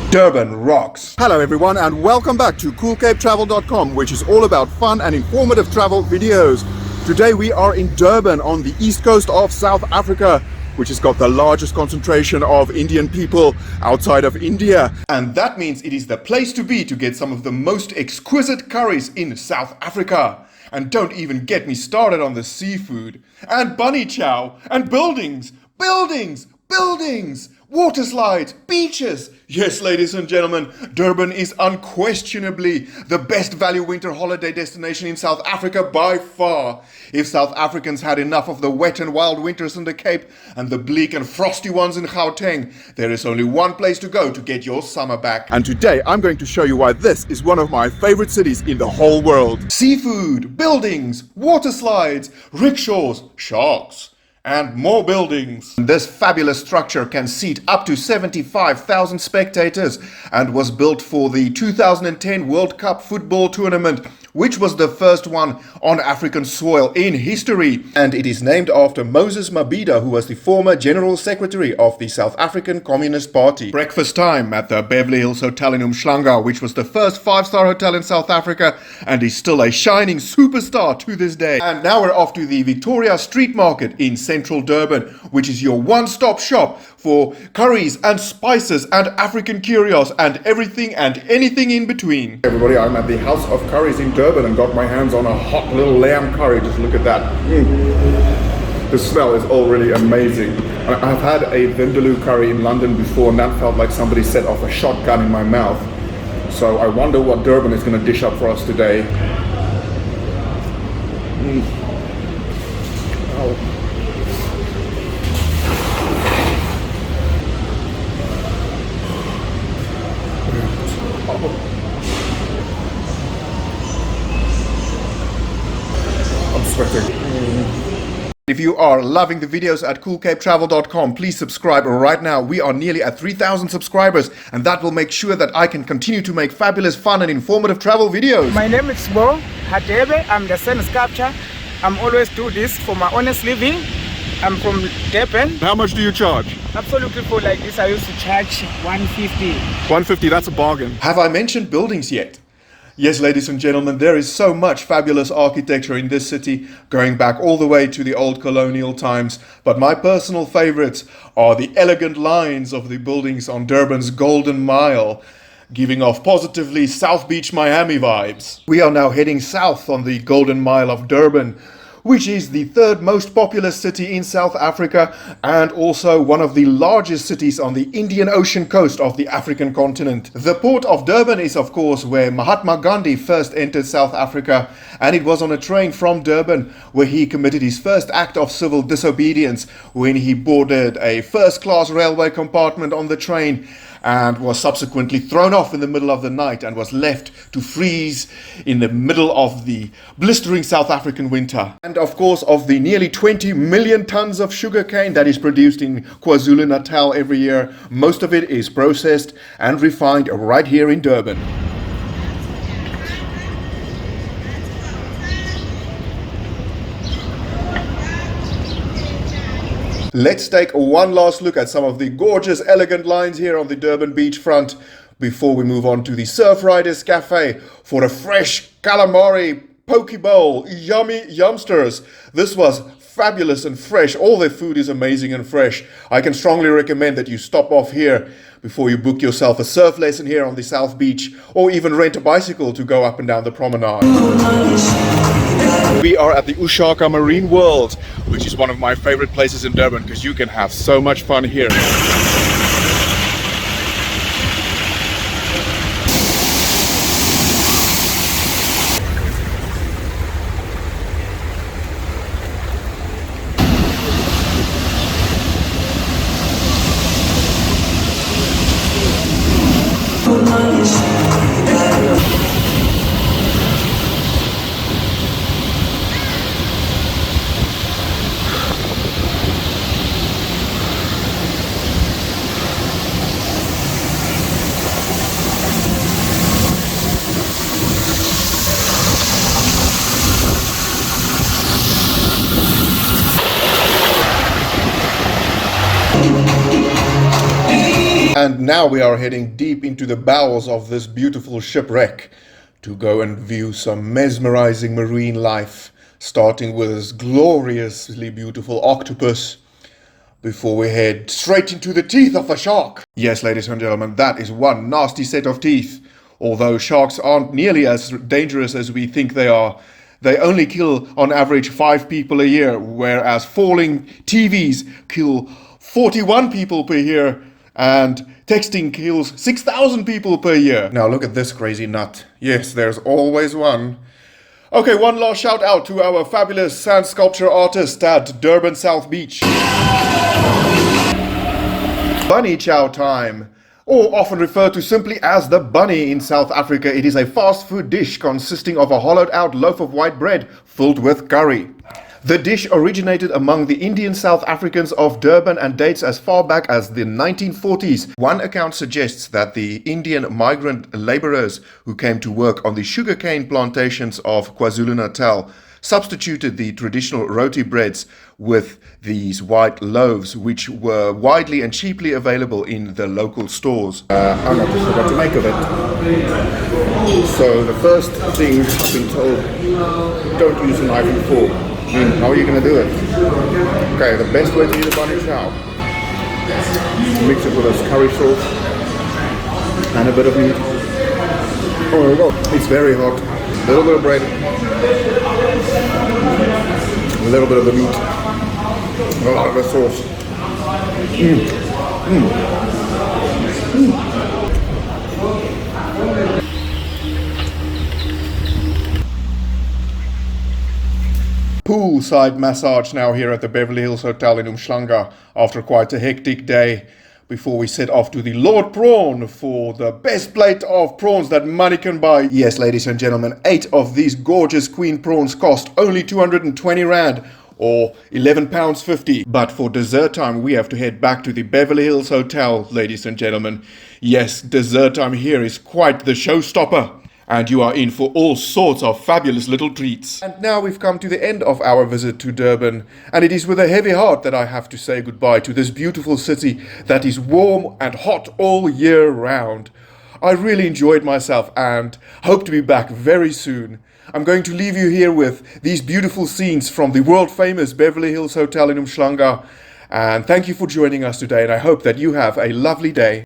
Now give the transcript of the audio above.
Durban rocks. Hello everyone and welcome back to coolcapetravel.com, which is all about fun and informative travel videos. Today we are in Durban on the east coast of South Africa, which has got the largest concentration of Indian people outside of India. And that means it is the place to be to get some of the most exquisite curries in South Africa. And don't even get me started on the seafood and bunny chow and buildings, water slides, beaches. Yes, ladies and gentlemen, Durban is unquestionably the best value winter holiday destination in South Africa by far. If South Africans had enough of the wet and wild winters in the Cape and the bleak and frosty ones in Gauteng, there is only one place to go to get your summer back. And today I'm going to show you why this is one of my favorite cities in the whole world. Seafood, buildings, water slides, rickshaws, sharks, and more buildings. This fabulous structure can seat up to 75,000 spectators and was built for the 2010 World Cup football tournament, which was the first one on African soil in history. And it is named after Moses Mabhida, who was the former General Secretary of the South African Communist Party. Breakfast time at the Beverly Hotel in Umhlanga, which was the first 5-star hotel in South Africa and is still a shining superstar to this day. And now we're off to the Victoria Street Market in central Durban, which is your one-stop shop for curries and spices and African curios and everything and anything in between. Everybody, I'm at the House of Curries in Durban and got my hands on a hot little lamb curry. Just look at that. The smell is already amazing. I've had a vindaloo curry in London before and that felt like somebody set off a shotgun in my mouth. So I wonder what Durban is going to dish up for us today. Oh. I'm sweating. If you are loving the videos at coolcapetravel.com, please subscribe right now. We are nearly at 3,000 subscribers, and that will make sure that I can continue to make fabulous, fun, and informative travel videos. My name is Bo Hadebe. I'm the sun sculptor. I'm always do this for my honest living. I'm from Durban. How much do you charge? Absolutely, for like this, I used to charge 150. 150, that's a bargain. Have I mentioned buildings yet? Yes, ladies and gentlemen, there is so much fabulous architecture in this city, going back all the way to the old colonial times. But my personal favorites are the elegant lines of the buildings on Durban's Golden Mile, giving off positively South Beach, Miami vibes. We are now heading south on the Golden Mile of Durban, which is the third most populous city in South Africa and also one of the largest cities on the Indian Ocean coast of the African continent. The port of Durban is of course where Mahatma Gandhi first entered South Africa, and it was on a train from Durban where he committed his first act of civil disobedience when he boarded a first-class railway compartment on the train and was subsequently thrown off in the middle of the night and was left to freeze in the middle of the blistering South African winter. And of course, of the nearly 20 million tons of sugarcane that is produced in KwaZulu-Natal every year, most of it is processed and refined right here in Durban. Let's take one last look at some of the gorgeous, elegant lines here on the Durban beachfront before we move on to the Surf Riders Cafe for a fresh calamari poke bowl. Yummy yumsters. This was fabulous and fresh. All their food is amazing and fresh. I can strongly recommend that you stop off here before you book yourself a surf lesson here on the South Beach, or even rent a bicycle to go up and down the promenade. We are at the uShaka Marine World, which is one of my favorite places in Durban because you can have so much fun here. And now we are heading deep into the bowels of this beautiful shipwreck to go and view some mesmerizing marine life, starting with this gloriously beautiful octopus, before we head straight into the teeth of a shark. Yes, ladies and gentlemen, that is one nasty set of teeth. Although sharks aren't nearly as dangerous as we think they are, they only kill on average 5 people a year, whereas falling TVs kill 41 people per year, and texting kills 6,000 people per year. Now look at this crazy nut. Yes, there's always one. Okay, one last shout out to our fabulous sand sculpture artist at Durban South Beach. Bunny chow time, or often referred to simply as the bunny in South Africa. It is a fast food dish consisting of a hollowed out loaf of white bread filled with curry. The dish originated among the Indian South Africans of Durban and dates as far back as the 1940s. One account suggests that the Indian migrant laborers who came to work on the sugarcane plantations of KwaZulu-Natal substituted the traditional roti breads with these white loaves, which were widely and cheaply available in the local stores. I'm not sure what to make of it. So the first thing I've been told, don't use a knife and fork. How are you going to do it? Okay, the best way to eat a bunny chow, mix it with a curry sauce and a bit of meat. Oh my god, it's very hot. A little bit of bread, a little bit of the meat, a lot of the sauce. Poolside massage now here at the Beverly Hills Hotel in Umhlanga after quite a hectic day, before we set off to the Lord Prawn for the best plate of prawns that money can buy. Yes, ladies and gentlemen, 8 of these gorgeous queen prawns cost only 220 Rand, or £11.50. But for dessert time, we have to head back to the Beverly Hills Hotel, ladies and gentlemen. Yes, dessert time here is quite the showstopper, and you are in for all sorts of fabulous little treats. And now we've come to the end of our visit to Durban, and it is with a heavy heart that I have to say goodbye to this beautiful city that is warm and hot all year round. I really enjoyed myself and hope to be back very soon. I'm going to leave you here with these beautiful scenes from the world-famous Beverly Hills Hotel in Umhlanga, and thank you for joining us today, and I hope that you have a lovely day.